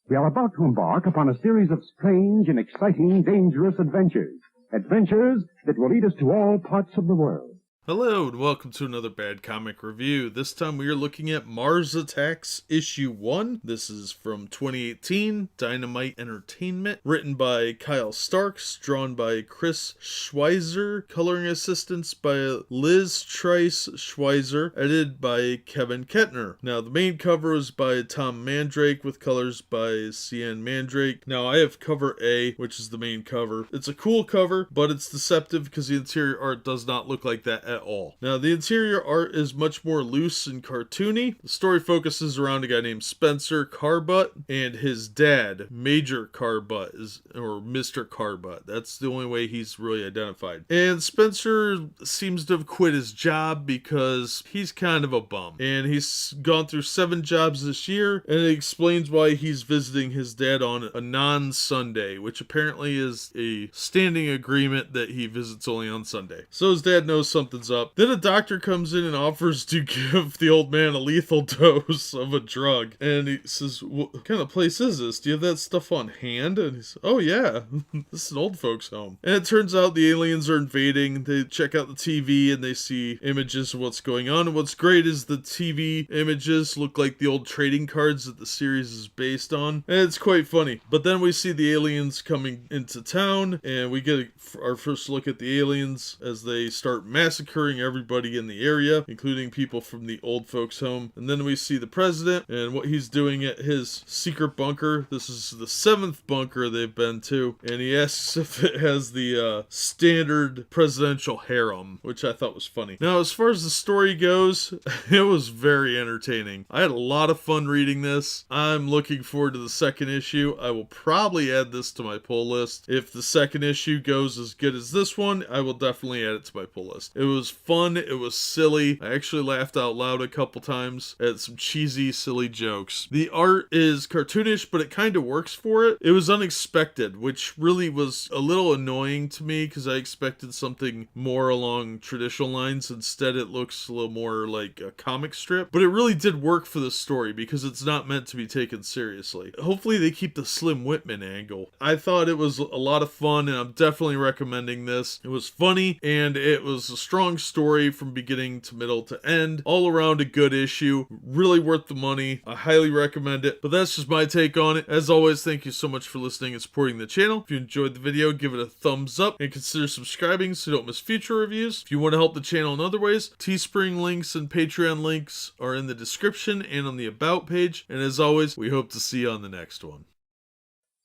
We are about to embark upon a series of strange and exciting, dangerous adventures. Adventures that will lead us to all parts of the world. Hello and welcome to another Bad Comic Review. This time we are looking at Mars Attacks Issue 1. This is from 2018, Dynamite Entertainment. Written by Kyle Starks, drawn by Chris Schweizer, coloring assistance by Liz Trice Schweizer, edited by Kevin Kettner. Now the main cover is by Tom Mandrake with colors by Cian Mandrake. Now I have cover A, which is the main cover. It's a cool cover, but it's deceptive because the interior art does not look like that at all. Now, the interior art is much more loose and cartoony. The story focuses around a guy named Spencer Carbutt and his dad, Major Carbutt, or Mr. Carbutt. That's the only way he's really identified. And Spencer seems to have quit his job because he's kind of a bum. And he's gone through 7 jobs this year, and it explains why he's visiting his dad on a non-Sunday, which apparently is a standing agreement that he visits only on Sunday. So his dad knows something's up. Then a doctor comes in and offers to give the old man a lethal dose of a drug. And he says, what kind of place is this? Do you have that stuff on hand? And he says, oh yeah, this is an old folks home. And it turns out the aliens are invading. They check out the TV and they see images of what's going on. And what's great is the TV images look like the old trading cards that the series is based on. And it's quite funny. But then we see the aliens coming into town and we get our first look at the aliens as they start massacring everybody in the area, including people from the old folks home. And then we see the president and what he's doing at his secret bunker. This is the 7th bunker they've been to, and he asks if it has the standard presidential harem, which I thought was funny. Now, as far as the story goes, it was very entertaining. I had a lot of fun reading this. I'm looking forward to the second issue. I will probably add this to my pull list. If the second issue goes as good as this one, I will definitely add it to my pull list. It was fun, it was silly. I actually laughed out loud a couple times at some cheesy, silly jokes. The art is cartoonish, but it kind of works for it. It was unexpected, which really was a little annoying to me because I expected something more along traditional lines. Instead, it looks a little more like a comic strip, but it really did work for the story because it's not meant to be taken seriously. Hopefully, they keep the Slim Whitman angle. I thought it was a lot of fun, and I'm definitely recommending this. It was funny, and it was a strong story from beginning to middle to end. All around a good issue. Really worth the money. I highly recommend it. But that's just my take on it. As always, thank you so much for listening and supporting the channel. If you enjoyed the video, give it a thumbs up and consider subscribing so you don't miss future reviews. If you want to help the channel in other ways, Teespring links and Patreon links are in the description and on the About page. And as always, we hope to see you on the next one.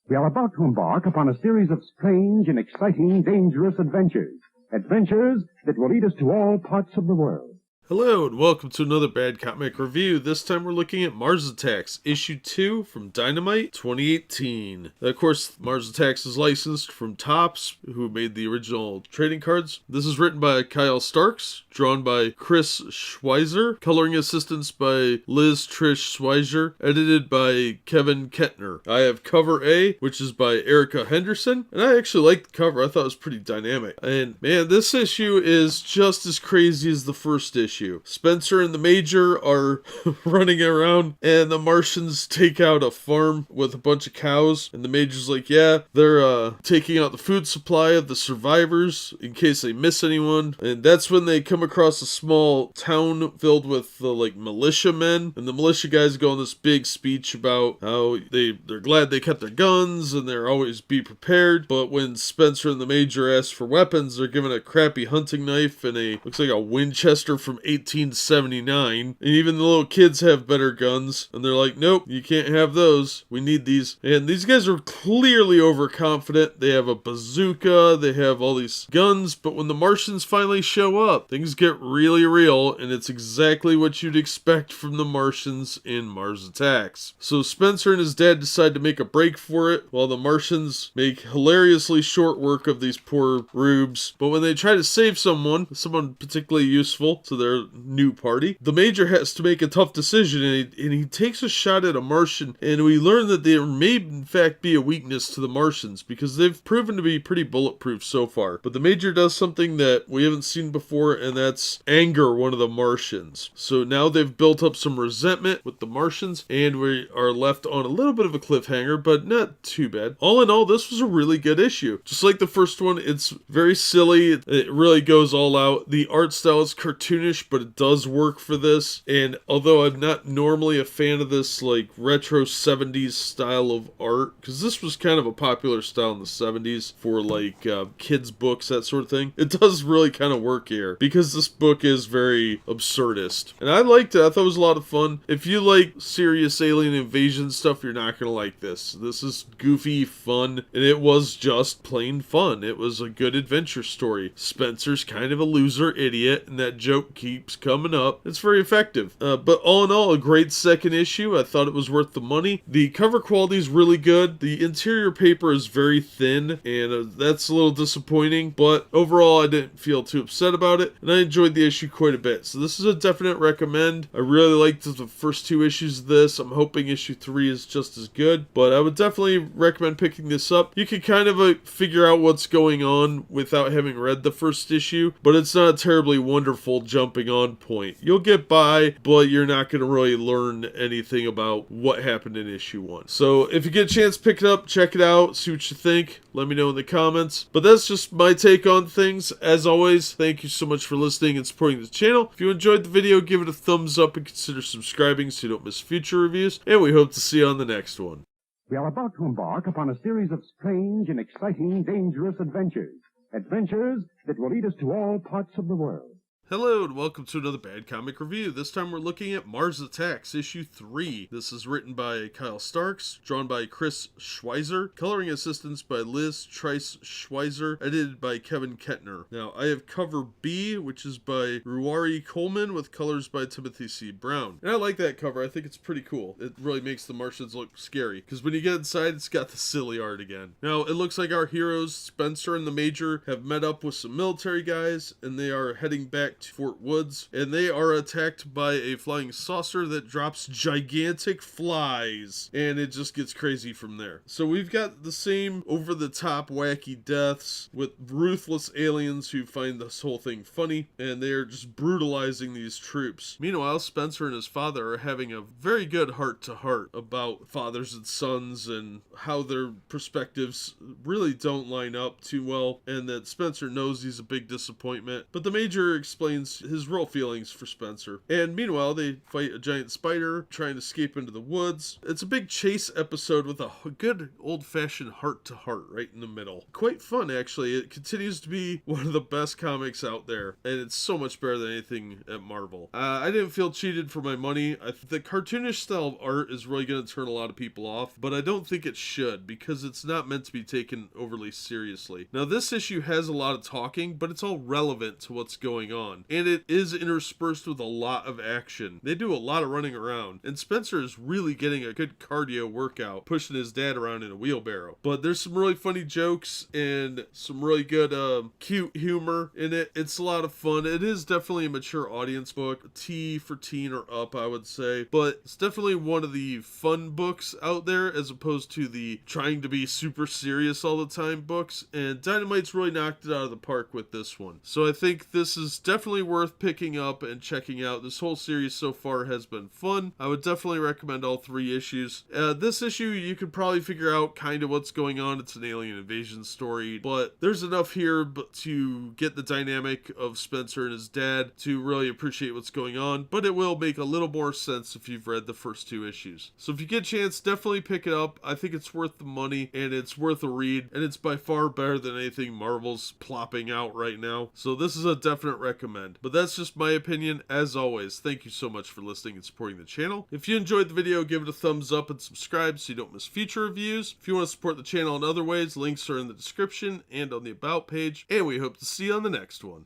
We are about to embark upon a series of strange and exciting, dangerous adventures. Adventures that will lead us to all parts of the world. Hello and welcome to another Bad Comic Review. This time we're looking at Mars Attacks, Issue 2 from Dynamite 2018. Of course, Mars Attacks is licensed from Topps, who made the original trading cards. This is written by Kyle Starks, drawn by Chris Schweizer, coloring assistance by Liz Trish Schweizer, edited by Kevin Kettner. I have cover A, which is by Erica Henderson, and I actually liked the cover. I thought it was pretty dynamic. And man, this issue is just as crazy as the first issue. Spencer and the Major are running around, and the Martians take out a farm with a bunch of cows, and the Major's like, yeah, they're taking out the food supply of the survivors in case they miss anyone. And that's when they come across a small town filled with like militiamen, and the militia guys go on this big speech about how they're glad they kept their guns and they're always be prepared. But when Spencer and the Major ask for weapons, they're given a crappy hunting knife and looks like a Winchester from 1879, and even the little kids have better guns, and they're like, nope, you can't have those, we need these. And these guys are clearly overconfident. They have a bazooka, they have all these guns, but when the Martians finally show up, things get really real, and it's exactly what you'd expect from the Martians in Mars Attacks. So Spencer and his dad decide to make a break for it, while the Martians make hilariously short work of these poor rubes. But when they try to save someone particularly useful to their our new party. The Major has to make a tough decision, and he takes a shot at a Martian, and we learn that there may in fact be a weakness to the Martians, because they've proven to be pretty bulletproof so far. But the Major does something that we haven't seen before, and that's anger one of the Martians. So now they've built up some resentment with the Martians, and we are left on a little bit of a cliffhanger, but not too bad. All in all, this was a really good issue. Just like the first one, it's very silly. It really goes all out. The art style is cartoonish, but it does work for this. And although I'm not normally a fan of this like retro 70s style of art, because this was kind of a popular style in the 70s for like kids books, that sort of thing, it does really kind of work here because this book is very absurdist. And I liked it. I thought it was a lot of fun. If you like serious alien invasion stuff, you're not going to like this. This is goofy, fun, and it was just plain fun. It was a good adventure story. Spencer's kind of a loser idiot, and that joke keeps coming up. It's very effective. But all in all, a great second issue. I thought it was worth the money. The cover quality is really good. The interior paper is very thin, and that's a little disappointing, but overall I didn't feel too upset about it, and I enjoyed the issue quite a bit. So this is a definite recommend. I really liked the first two issues of this. I'm hoping issue 3 is just as good, but I would definitely recommend picking this up. You can kind of figure out what's going on without having read the first issue, but it's not a terribly wonderful jumping on point. You'll get by, but you're not going to really learn anything about what happened in issue 1. So if you get a chance, pick it up, check it out, see what you think. Let me know in the comments. But that's just my take on things. As always, thank you so much for listening and supporting the channel. If you enjoyed the video, give it a thumbs up and consider subscribing so you don't miss future reviews. And we hope to see you on the next one. We are about to embark upon a series of strange and exciting, dangerous adventures. Adventures that will lead us to all parts of the world. Hello and welcome to another Bad Comic Review. This time we're looking at Mars Attacks, issue 3. This is written by Kyle Starks, drawn by Chris Schweizer, coloring assistance by Liz Trice-Schweizer, edited by Kevin Kettner. Now, I have cover B, which is by Ruari Coleman, with colors by Timothy C. Brown. And I like that cover. I think it's pretty cool. It really makes the Martians look scary, because when you get inside, it's got the silly art again. Now, it looks like our heroes, Spencer and the Major, have met up with some military guys, and they are heading back to Fort Woods, and they are attacked by a flying saucer that drops gigantic flies, and it just gets crazy from there. So we've got the same over-the-top wacky deaths with ruthless aliens who find this whole thing funny, and they are just brutalizing these troops. Meanwhile, Spencer and his father are having a very good heart-to-heart about fathers and sons and how their perspectives really don't line up too well, and that Spencer knows he's a big disappointment, but the Major explains his real feelings for Spencer. And meanwhile, they fight a giant spider trying to escape into the woods. It's a big chase episode with a good old-fashioned heart-to-heart right in the middle. Quite fun, actually. It continues to be one of the best comics out there, and it's so much better than anything at Marvel. I didn't feel cheated for my money. The cartoonish style of art is really going to turn a lot of people off, but I don't think it should, because it's not meant to be taken overly seriously. Now, this issue has a lot of talking, but it's all relevant to what's going on. And it is interspersed with a lot of action. They do a lot of running around, and Spencer is really getting a good cardio workout, pushing his dad around in a wheelbarrow. But there's some really funny jokes and some really good cute humor in it. It's a lot of fun. It is definitely a mature audience book, T for teen or up, I would say, but it's definitely one of the fun books out there as opposed to the trying to be super serious all the time books, and Dynamite's really knocked it out of the park with this one. So I think this is definitely worth picking up and checking out. This whole series so far has been fun. I would definitely recommend all 3 issues. This issue, you could probably figure out kind of what's going on. It's an alien invasion story, but there's enough here to get the dynamic of Spencer and his dad to really appreciate what's going on, but it will make a little more sense if you've read the first 2 issues. So if you get a chance, definitely pick it up. I think it's worth the money, and it's worth a read, and it's by far better than anything Marvel's plopping out right now. So this is a definite recommend. But that's just my opinion. As always, thank you so much for listening and supporting the channel. If you enjoyed the video, give it a thumbs up and subscribe so you don't miss future reviews. If you want to support the channel in other ways, links are in the description and on the About page, and we hope to see you on the next one.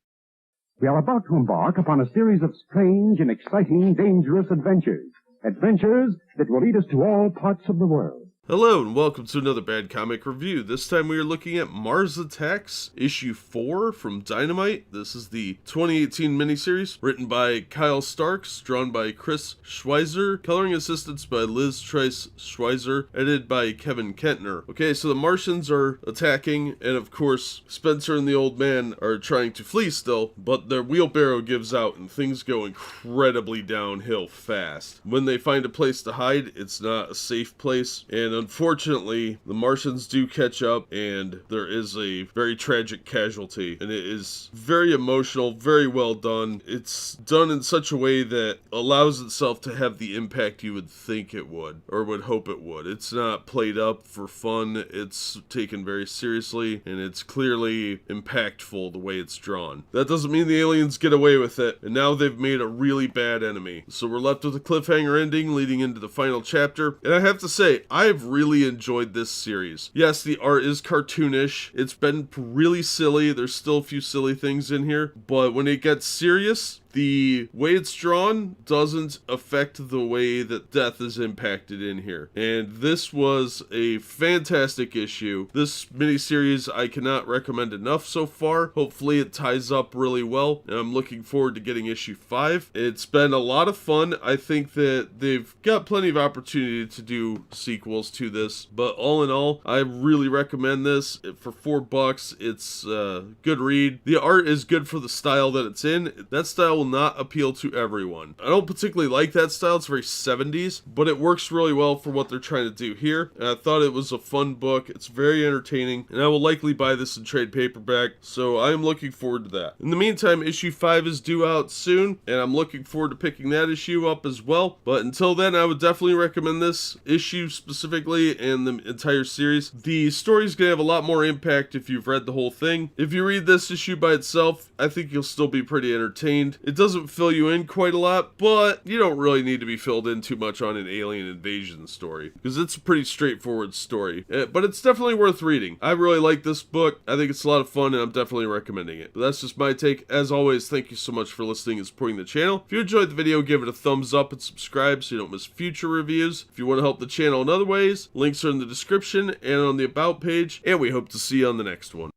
We are about to embark upon a series of strange and exciting, dangerous adventures. Adventures that will lead us to all parts of the world. Hello and welcome to another Bad Comic Review. This time we are looking at Mars Attacks, issue 4 from Dynamite. This is the 2018 miniseries, written by Kyle Starks, drawn by Chris Schweizer, coloring assistance by Liz Trice Schweizer, edited by Kevin Kentner. Okay, so the Martians are attacking, and of course, Spencer and the old man are trying to flee still, but their wheelbarrow gives out and things go incredibly downhill fast. When they find a place to hide, it's not a safe place, and unfortunately, the Martians do catch up, and there is a very tragic casualty, and it is very emotional, very well done. It's done in such a way that allows itself to have the impact you would think it would, or would hope it would. It's not played up for fun, it's taken very seriously, and it's clearly impactful the way it's drawn. That doesn't mean the aliens get away with it, and now they've made a really bad enemy. So we're left with a cliffhanger ending leading into the final chapter, and I have to say, I've really enjoyed this series. Yes, the art is cartoonish. It's been really silly. There's still a few silly things in here, but when it gets serious, the way it's drawn doesn't affect the way that death is impacted in here. And this was a fantastic issue. This miniseries I cannot recommend enough so far. Hopefully it ties up really well, and I'm looking forward to getting issue 5. It's been a lot of fun. I think that they've got plenty of opportunity to do sequels to this, but all in all, I really recommend this. For $4, it's a good read. The art is good for the style that it's in. That style will not appeal to everyone. I don't particularly like that style. It's very 70s, but it works really well for what they're trying to do here. And I thought it was a fun book. It's very entertaining, and I will likely buy this in trade paperback, so I am looking forward to that. In the meantime, issue 5 is due out soon, and I'm looking forward to picking that issue up as well. But until then, I would definitely recommend this issue specifically and the entire series. The story's gonna have a lot more impact if you've read the whole thing. If you read this issue by itself, I think you'll still be pretty entertained. It doesn't fill you in quite a lot, but you don't really need to be filled in too much on an alien invasion story, because it's a pretty straightforward story. But it's definitely worth reading. I really like this book. I think it's a lot of fun, and I'm definitely recommending it. But that's just my take. As always, thank you so much for listening and supporting the channel. If you enjoyed the video, give it a thumbs up and subscribe so you don't miss future reviews. If you want to help the channel in other ways, links are in the description and on the About page, and we hope to see you on the next one.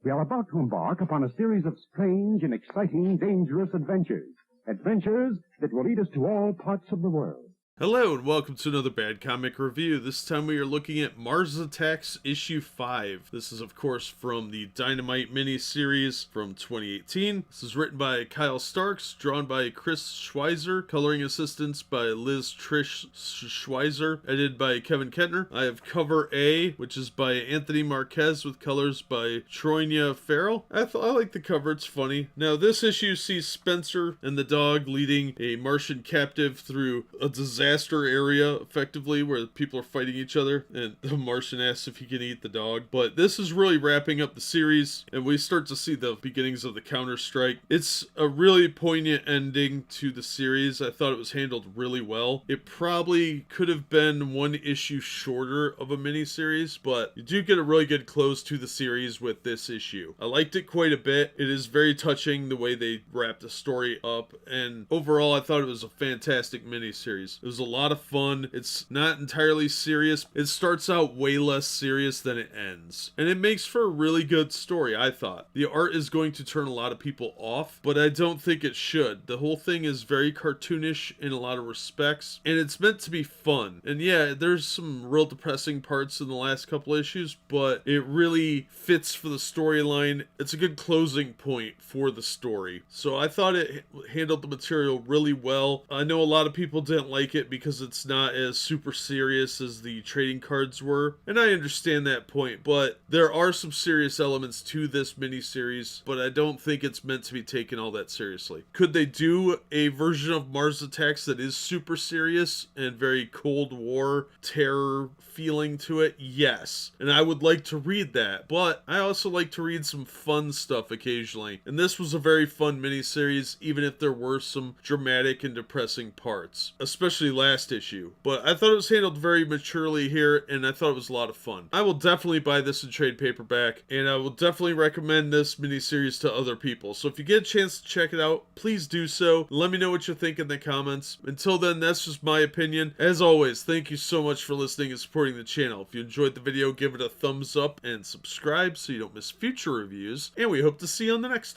We are about to embark upon a series of strange and exciting, dangerous adventures. Adventures that will lead us to all parts of the world. Hello and welcome to another Bad Comic Review. This time we are looking at Mars Attacks issue 5. This is of course from the Dynamite miniseries from 2018. This is written by Kyle Starks, drawn by Chris Schweizer, coloring assistance by Liz Trish Schweizer, edited by Kevin Kentner. I have cover A, which is by Anthony Marquez with colors by Troynia Farrell. I like the cover, it's funny. Now this issue sees Spencer and the dog leading a Martian captive through a disaster area, effectively, where people are fighting each other, and the Martian asks if he can eat the dog. But this is really wrapping up the series, and we start to see the beginnings of the counter-strike. It's a really poignant ending to the series. I thought it was handled really well. It probably could have been one issue shorter of a miniseries, but you do get a really good close to the series with this issue. I liked it quite a bit. It is very touching the way they wrapped the story up, and overall I thought it was a fantastic miniseries. It was a lot of fun. It's not entirely serious. It starts out way less serious than it ends, and it makes for a really good story, I thought. The art is going to turn a lot of people off, but I don't think it should. The whole thing is very cartoonish in a lot of respects, and it's meant to be fun. And yeah, there's some real depressing parts in the last couple issues, but it really fits for the storyline. It's a good closing point for the story. So I thought it handled the material really well. I know a lot of people didn't like it because it's not as super serious as the trading cards were, and I understand that point, but there are some serious elements to this miniseries, but I don't think it's meant to be taken all that seriously. Could they do a version of Mars Attacks that is super serious and very Cold War terror feeling to it? Yes, and I would like to read that, but I also like to read some fun stuff occasionally, and this was a very fun miniseries, even if there were some dramatic and depressing parts, especially last issue, but I thought it was handled very maturely here, and I thought it was a lot of fun. I will definitely buy this in trade paperback, and I will definitely recommend this miniseries to other people. So if you get a chance to check it out, please do so. Let me know what you think in the comments. Until then, that's just my opinion. As always, thank you so much for listening and supporting the channel. If you enjoyed the video, give it a thumbs up and subscribe so you don't miss future reviews, and we hope to see you on the next one.